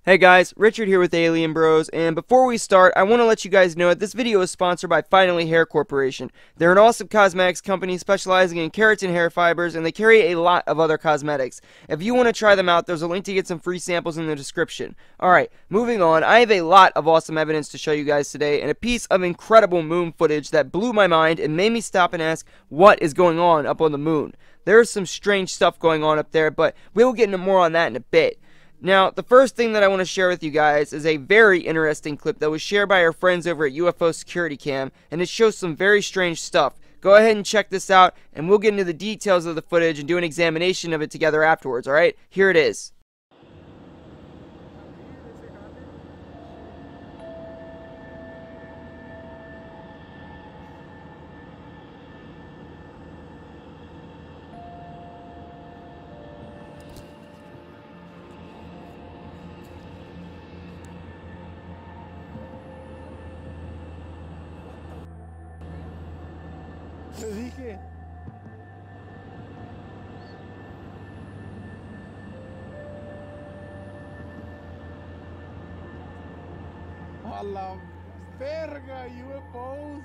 Hey guys, Richard here with Alien Bros, and before we start, I want to let you guys know that this video is sponsored by Finally Hair Corporation. They're an awesome cosmetics company specializing in keratin hair fibers, and they carry a lot of other cosmetics. If you want to try them out, there's a link to get some free samples in the description. Alright, moving on, I have a lot of awesome evidence to show you guys today, and a piece of incredible moon footage that blew my mind and made me stop and ask, what is going on up on the moon? There's some strange stuff going on up there, but we will get into more on that in a bit. Now, the first thing that I want to share with you guys is a very interesting clip that was shared by our friends over at UFO Security Cam, and it shows some very strange stuff. Go ahead and check this out, and we'll get into the details of the footage and do an examination of it together afterwards, alright? Here it is. Te dije. A la verga, UFOs.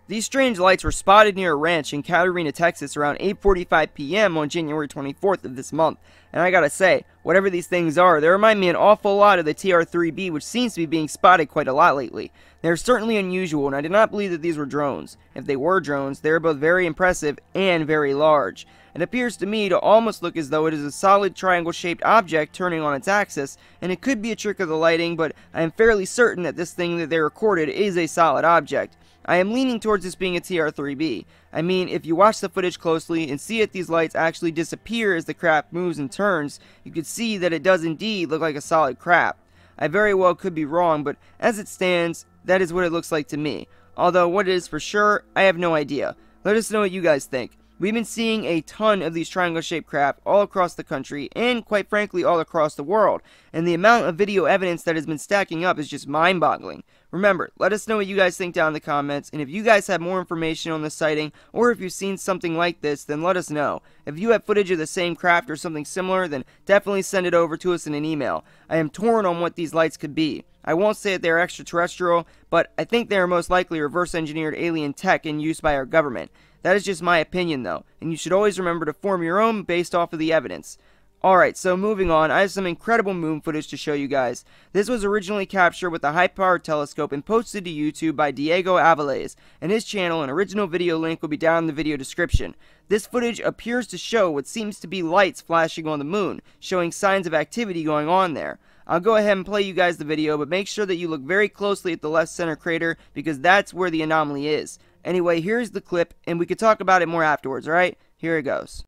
These strange lights were spotted near a ranch in Catarina, Texas around 8:45 p.m. on January 24th of this month. And I gotta say, whatever these things are, they remind me an awful lot of the TR-3B, which seems to be being spotted quite a lot lately. They're certainly unusual, and I did not believe that these were drones. If they were drones, they are both very impressive and very large. It appears to me to almost look as though it is a solid triangle-shaped object turning on its axis, and it could be a trick of the lighting, but I am fairly certain that this thing that they recorded is a solid object. I am leaning towards this being a TR-3B. I mean, if you watch the footage closely and see that these lights actually disappear as the craft moves and turns, you can see that it does indeed look like a solid craft. I very well could be wrong, but as it stands, that is what it looks like to me. Although what it is for sure, I have no idea. Let us know what you guys think. We've been seeing a ton of these triangle-shaped craft all across the country, and quite frankly all across the world, and the amount of video evidence that has been stacking up is just mind-boggling. Remember, let us know what you guys think down in the comments, and if you guys have more information on this sighting, or if you've seen something like this, then let us know. If you have footage of the same craft or something similar, then definitely send it over to us in an email. I am torn on what these lights could be. I won't say that they are extraterrestrial, but I think they are most likely reverse-engineered alien tech in use by our government. That is just my opinion though, and you should always remember to form your own based off of the evidence. Alright, so moving on, I have some incredible moon footage to show you guys. This was originally captured with a high-powered telescope and posted to YouTube by Diego Aviles, and his channel and original video link will be down in the video description. This footage appears to show what seems to be lights flashing on the moon, showing signs of activity going on there. I'll go ahead and play you guys the video, but make sure that you look very closely at the left center crater, because that's where the anomaly is. Anyway, here's the clip, and we could talk about it more afterwards, alright? Here it goes.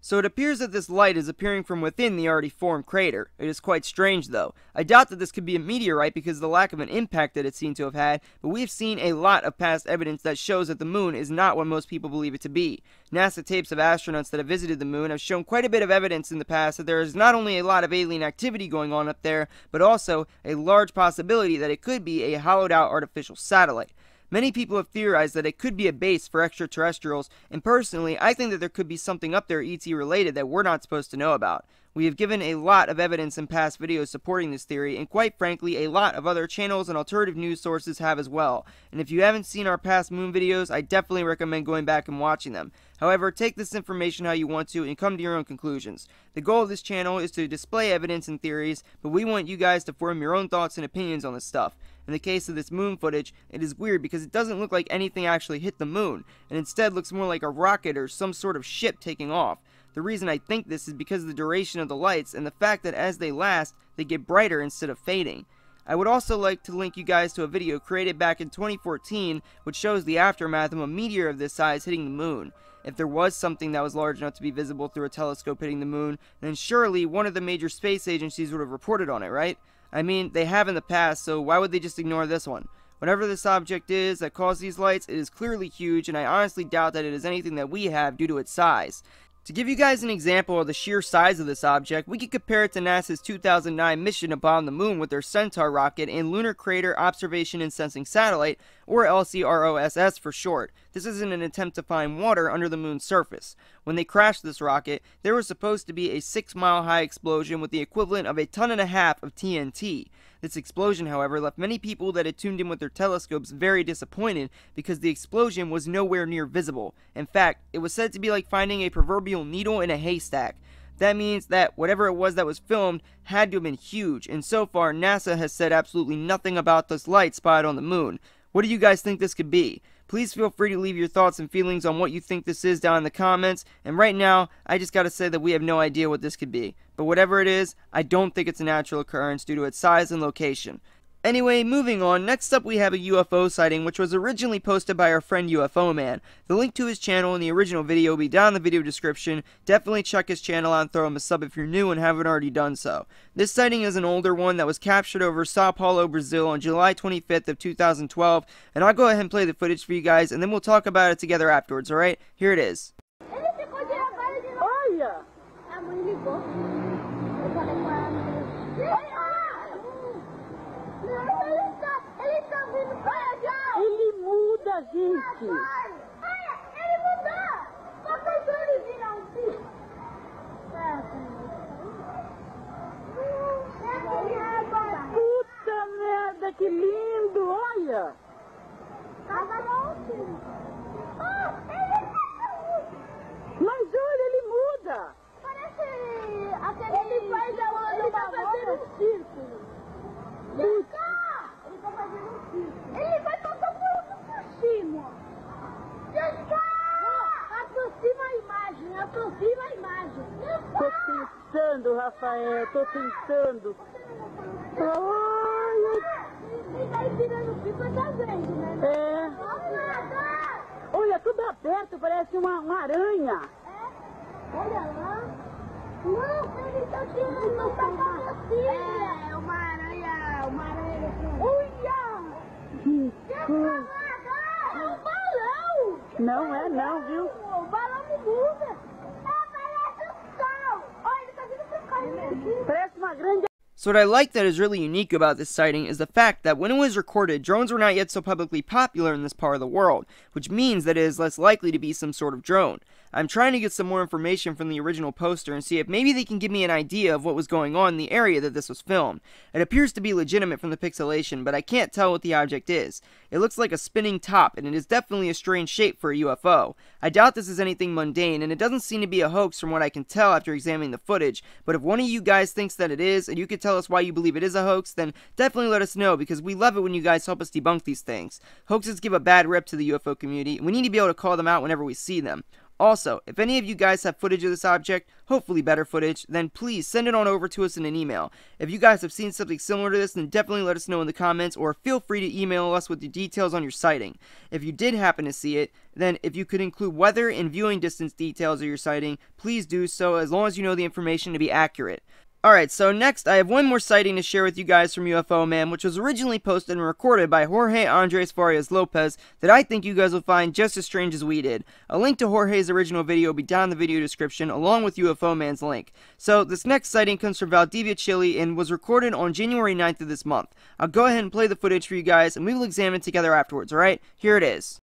So it appears that this light is appearing from within the already formed crater. It is quite strange though. I doubt that this could be a meteorite because of the lack of an impact that it seemed to have had, but we have seen a lot of past evidence that shows that the moon is not what most people believe it to be. NASA tapes of astronauts that have visited the moon have shown quite a bit of evidence in the past that there is not only a lot of alien activity going on up there, but also a large possibility that it could be a hollowed out artificial satellite. Many people have theorized that it could be a base for extraterrestrials, and personally, I think that there could be something up there ET related that we're not supposed to know about. We have given a lot of evidence in past videos supporting this theory, and quite frankly, a lot of other channels and alternative news sources have as well. And if you haven't seen our past moon videos, I definitely recommend going back and watching them. However, take this information how you want to and come to your own conclusions. The goal of this channel is to display evidence and theories, but we want you guys to form your own thoughts and opinions on this stuff. In the case of this moon footage, it is weird because it doesn't look like anything actually hit the moon, and instead looks more like a rocket or some sort of ship taking off. The reason I think this is because of the duration of the lights and the fact that as they last, they get brighter instead of fading. I would also like to link you guys to a video created back in 2014 which shows the aftermath of a meteor of this size hitting the moon. If there was something that was large enough to be visible through a telescope hitting the moon, then surely one of the major space agencies would have reported on it, right? I mean, they have in the past, so why would they just ignore this one? Whatever this object is that caused these lights, it is clearly huge, and I honestly doubt that it is anything that we have due to its size. To give you guys an example of the sheer size of this object, we could compare it to NASA's 2009 mission to bomb the moon with their Centaur rocket and Lunar Crater Observation and Sensing Satellite, or LCROSS for short. This is in an attempt to find water under the moon's surface. When they crashed this rocket, there was supposed to be a 6-mile-high explosion with the equivalent of 1.5 tons of TNT. This explosion, however, left many people that had tuned in with their telescopes very disappointed because the explosion was nowhere near visible. In fact, it was said to be like finding a proverbial needle in a haystack. That means that whatever it was that was filmed had to have been huge, and so far NASA has said absolutely nothing about this light spotted on the moon. What do you guys think this could be? Please feel free to leave your thoughts and feelings on what you think this is down in the comments, and right now, I just gotta say that we have no idea what this could be. But whatever it is, I don't think it's a natural occurrence due to its size and location. Anyway, moving on, next up we have a UFO sighting which was originally posted by our friend UFO Man. The link to his channel in the original video will be down in the video description. Definitely check his channel out and throw him a sub if you're new and haven't already done so. This sighting is an older one that was captured over Sao Paulo, Brazil on July 25th of 2012, and I'll go ahead and play the footage for you guys and then we'll talk about it together afterwards, alright? Here it is. Ele muda, gente. Ele mudou. Só que ele vira filho. Puta merda, que lindo, olha. Mas olha, ele muda. Parece aquele... Ele faz ele tá fazendo um círculo. Ele tá fazendo um círculo. Ele vai passar por cima. Aproxima a imagem, aproxima a imagem. Tô tentando, Rafael, tô tentando. Ele tá virando pipa da gente, né? É. Olha, tudo aberto, parece uma aranha. É? Olha lá. Não, ele tá tirando uma cabecinha. É, uma aranha. Olha! É um balão! Não é não, viu? O balão não muda. Parece um sol. Olha, ele tá vindo pra cá. Parece uma grande... So what I like that is really unique about this sighting is the fact that when it was recorded, drones were not yet so publicly popular in this part of the world, which means that it is less likely to be some sort of drone. I'm trying to get some more information from the original poster and see if maybe they can give me an idea of what was going on in the area that this was filmed. It appears to be legitimate from the pixelation, but I can't tell what the object is. It looks like a spinning top, and it is definitely a strange shape for a UFO. I doubt this is anything mundane, and it doesn't seem to be a hoax from what I can tell after examining the footage, but if one of you guys thinks that it is, and you could tell us why you believe it is a hoax, then definitely let us know, because we love it when you guys help us debunk these things. Hoaxes give a bad rep to the UFO community, and we need to be able to call them out whenever we see them. Also, if any of you guys have footage of this object, hopefully better footage, then please send it on over to us in an email. If you guys have seen something similar to this, then definitely let us know in the comments, or feel free to email us with the details on your sighting. If you did happen to see it, then if you could include weather and viewing distance details of your sighting, please do so, as long as you know the information to be accurate. Alright, so next I have one more sighting to share with you guys from UFO Man, which was originally posted and recorded by Jorge Andres Farias Lopez, that I think you guys will find just as strange as we did. A link to Jorge's original video will be down in the video description, along with UFO Man's link. So, this next sighting comes from Valdivia, Chile, and was recorded on January 9th of this month. I'll go ahead and play the footage for you guys, and we will examine it together afterwards, alright? Here it is.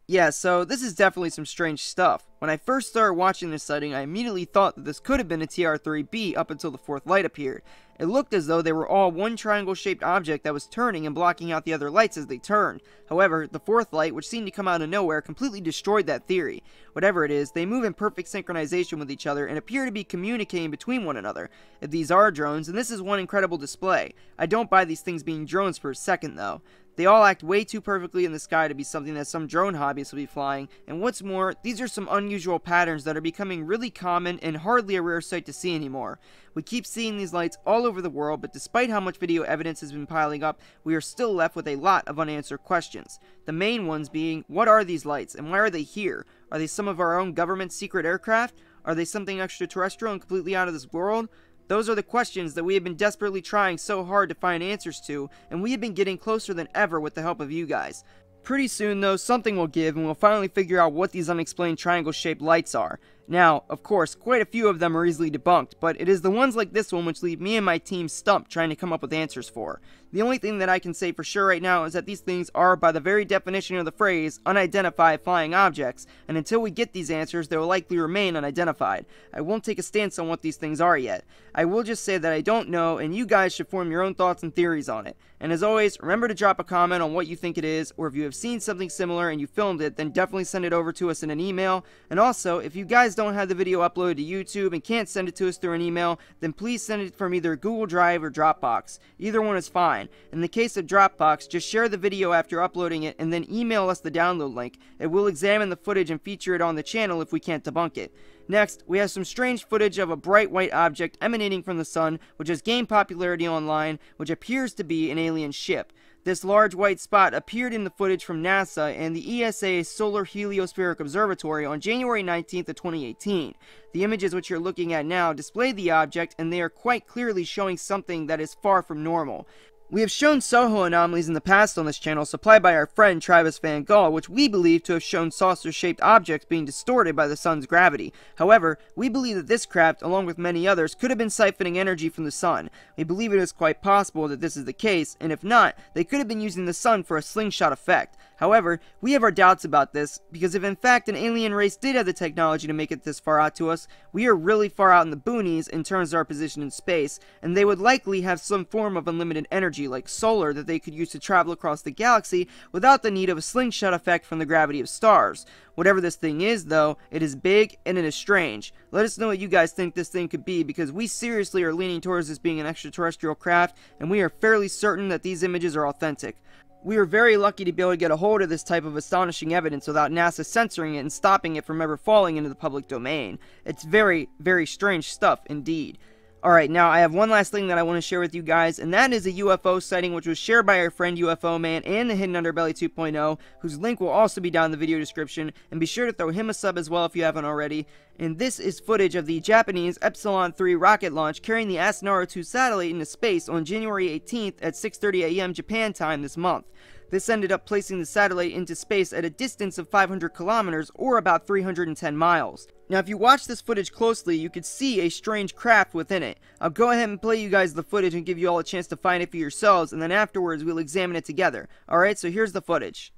Yeah, so this is definitely some strange stuff. When I first started watching this sighting, I immediately thought that this could have been a TR-3B up until the fourth light appeared. It looked as though they were all one triangle-shaped object that was turning and blocking out the other lights as they turned. However, the fourth light, which seemed to come out of nowhere, completely destroyed that theory. Whatever it is, they move in perfect synchronization with each other and appear to be communicating between one another. If these are drones, then this is one incredible display. I don't buy these things being drones for a second, though. They all act way too perfectly in the sky to be something that some drone hobbyists will be flying, and what's more, these are some unusual patterns that are becoming really common and hardly a rare sight to see anymore. We keep seeing these lights all over the world, but despite how much video evidence has been piling up, we are still left with a lot of unanswered questions. The main ones being, what are these lights, and why are they here? Are they some of our own government's secret aircraft? Are they something extraterrestrial and completely out of this world? Those are the questions that we have been desperately trying so hard to find answers to, and we have been getting closer than ever with the help of you guys. Pretty soon though, something will give and we'll finally figure out what these unexplained triangle-shaped lights are. Now, of course, quite a few of them are easily debunked, but it is the ones like this one which leave me and my team stumped trying to come up with answers for. The only thing that I can say for sure right now is that these things are, by the very definition of the phrase, unidentified flying objects, and until we get these answers, they will likely remain unidentified. I won't take a stance on what these things are yet. I will just say that I don't know, and you guys should form your own thoughts and theories on it. And as always, remember to drop a comment on what you think it is, or if you have seen something similar and you filmed it, then definitely send it over to us in an email. And also, if you guys don't have the video uploaded to YouTube and can't send it to us through an email, then please send it from either Google Drive or Dropbox. Either one is fine. In the case of Dropbox, just share the video after uploading it and then email us the download link. It will examine the footage and feature it on the channel if we can't debunk it. Next, we have some strange footage of a bright white object emanating from the sun, which has gained popularity online, which appears to be an alien ship. This large white spot appeared in the footage from NASA and the ESA Solar Heliospheric Observatory on January 19th of 2018. The images which you're looking at now display the object, and they are quite clearly showing something that is far from normal. We have shown SOHO anomalies in the past on this channel supplied by our friend Travis Van Gaal, which we believe to have shown saucer-shaped objects being distorted by the sun's gravity. However, we believe that this craft, along with many others, could have been siphoning energy from the sun. We believe it is quite possible that this is the case, and if not, they could have been using the sun for a slingshot effect. However, we have our doubts about this, because if in fact an alien race did have the technology to make it this far out to us, we are really far out in the boonies in terms of our position in space, and they would likely have some form of unlimited energy like solar that they could use to travel across the galaxy without the need of a slingshot effect from the gravity of stars. Whatever this thing is though, it is big and it is strange. Let us know what you guys think this thing could be, because we seriously are leaning towards this being an extraterrestrial craft, and we are fairly certain that these images are authentic. We are very lucky to be able to get a hold of this type of astonishing evidence without NASA censoring it and stopping it from ever falling into the public domain. It's very, very strange stuff indeed. Alright, now I have one last thing that I want to share with you guys, and that is a UFO sighting which was shared by our friend UFO Man and the Hidden Underbelly 2.0, whose link will also be down in the video description, and be sure to throw him a sub as well if you haven't already. And this is footage of the Japanese Epsilon 3 rocket launch carrying the Asunaro 2 satellite into space on January 18th at 6:30 a.m. Japan time this month. This ended up placing the satellite into space at a distance of 500 kilometers, or about 310 miles. Now if you watch this footage closely, you could see a strange craft within it. I'll go ahead and play you guys the footage and give you all a chance to find it for yourselves, and then afterwards we'll examine it together. Alright, so here's the footage.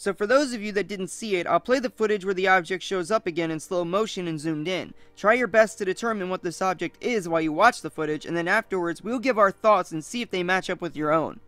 So for those of you that didn't see it, I'll play the footage where the object shows up again in slow motion and zoomed in. Try your best to determine what this object is while you watch the footage, and then afterwards we'll give our thoughts and see if they match up with your own.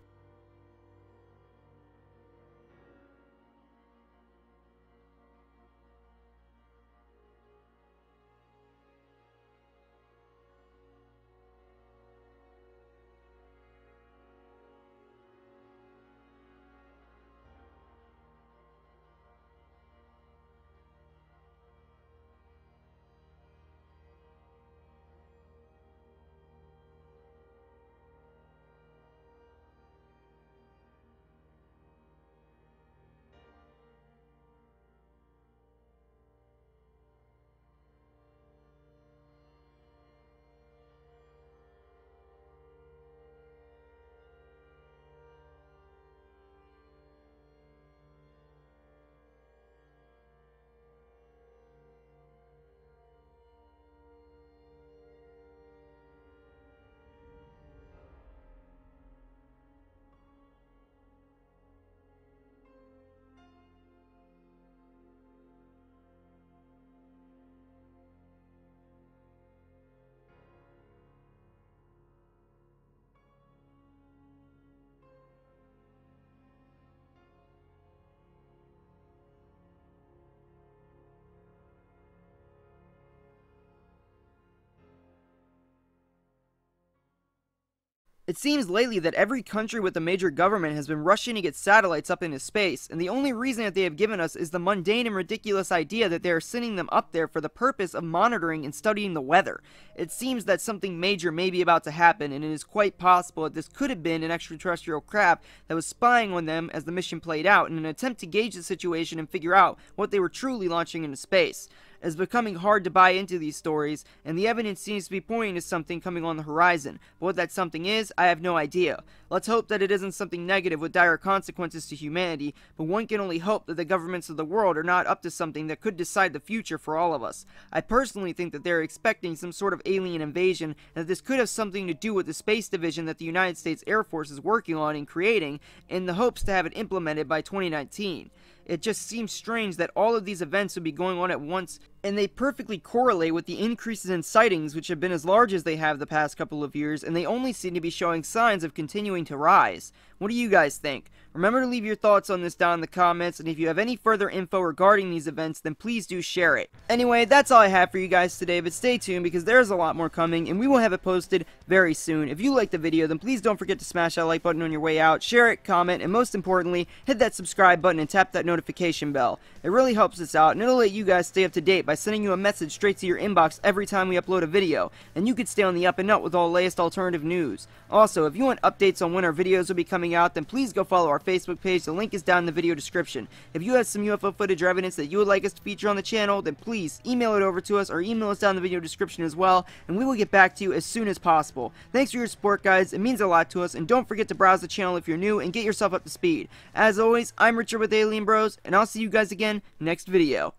It seems lately that every country with a major government has been rushing to get satellites up into space, and the only reason that they have given us is the mundane and ridiculous idea that they are sending them up there for the purpose of monitoring and studying the weather. It seems that something major may be about to happen, and it is quite possible that this could have been an extraterrestrial craft that was spying on them as the mission played out in an attempt to gauge the situation and figure out what they were truly launching into space. It's becoming hard to buy into these stories, and the evidence seems to be pointing to something coming on the horizon, but what that something is, I have no idea. Let's hope that it isn't something negative with dire consequences to humanity, but one can only hope that the governments of the world are not up to something that could decide the future for all of us. I personally think that they're expecting some sort of alien invasion, and that this could have something to do with the space division that the United States Air Force is working on and creating, in the hopes to have it implemented by 2019. It just seems strange that all of these events would be going on at once, and they perfectly correlate with the increases in sightings which have been as large as they have the past couple of years, and they only seem to be showing signs of continuing to rise. What do you guys think? Remember to leave your thoughts on this down in the comments, and if you have any further info regarding these events, then please do share it. Anyway, that's all I have for you guys today, but stay tuned because there's a lot more coming, and we will have it posted very soon. If you liked the video, then please don't forget to smash that like button on your way out, share it, comment, and most importantly, hit that subscribe button and tap that notification bell. It really helps us out, and it'll let you guys stay up to date by sending you a message straight to your inbox every time we upload a video, and you can stay on the up and up with all the latest alternative news. Also, if you want updates on when our videos will be coming out, then please go follow our Facebook page. The link is down in the video description. If you have some UFO footage or evidence that you would like us to feature on the channel, then please email it over to us or email us down in the video description as well, and we will get back to you as soon as possible. Thanks for your support, guys. It means a lot to us, and don't forget to browse the channel if you're new and get yourself up to speed. As always, I'm Richard with Alien Bros, and I'll see you guys again next video.